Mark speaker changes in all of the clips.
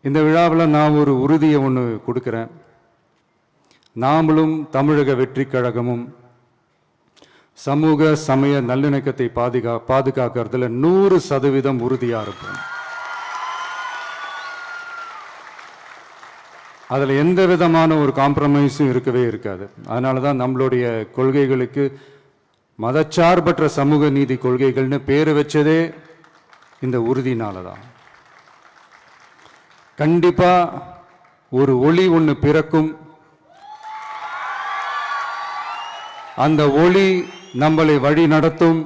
Speaker 1: இந்த விழாவில் நான் ஒரு உறுதியை ஒன்று கொடுக்குறேன். நாமளும் தமிழக வெற்றி கழகமும் சமூக சமய நல்லிணக்கத்தை பாதுகாக்கிறதுல 100% உறுதியாக இருப்போம். அதில் எந்த விதமான ஒரு காம்ப்ரமைஸும் இருக்கவே இருக்காது. அதனால தான் நம்மளுடைய கொள்கைகளுக்கு மதச்சார்பற்ற சமூக நீதி கொள்கைகள்னு பேர் வச்சதே இந்த உறுதினால தான். கண்டிப்பா ஒரு ஒளி ஒன்று பிறக்கும். அந்த ஒளி நம்மளை வழி நடத்தும்.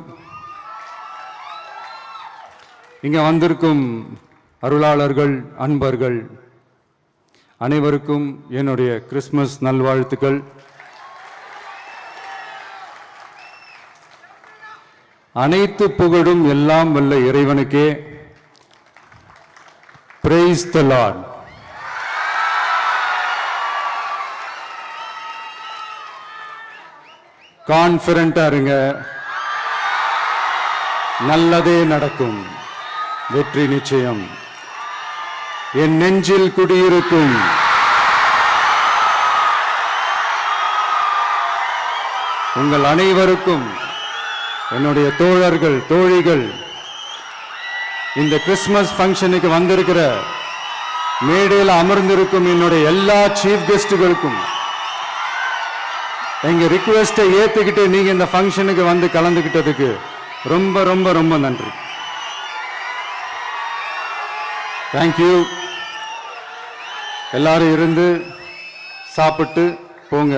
Speaker 1: இங்க வந்திருக்கும் அருளாளர்கள், அன்பர்கள் அனைவருக்கும் என்னுடைய கிறிஸ்துமஸ் நல்வாழ்த்துக்கள். அனைத்து புகழும் எல்லாம் வல்ல இறைவனுக்கே. Praise the Lord. கான்ஃபிடென்ட்டா இருங்க, நல்லதே நடக்கும், வெற்றி நிச்சயம். என் நெஞ்சில் குடியிருக்கும் உங்கள் அனைவருக்கும், என்னுடைய தோழர்கள், தோழிகள், இந்த கிறிஸ்துமஸ் ஃபங்க்ஷனுக்கு வந்திருக்கிற மேடையில் அமர்ந்திருக்கும் என்னுடைய எல்லா சீஃப் கெஸ்டுகளுக்கும் எங்க ரிக்வெஸ்டை ஏத்துக்கிட்டு நீங்க இந்த ஃபங்க்ஷனுக்கு வந்து கலந்துக்கிட்டதுக்கு ரொம்ப ரொம்ப ரொம்ப நன்றி. தேங்க்யூ. எல்லாரும் இருந்து சாப்பிட்டு போங்க.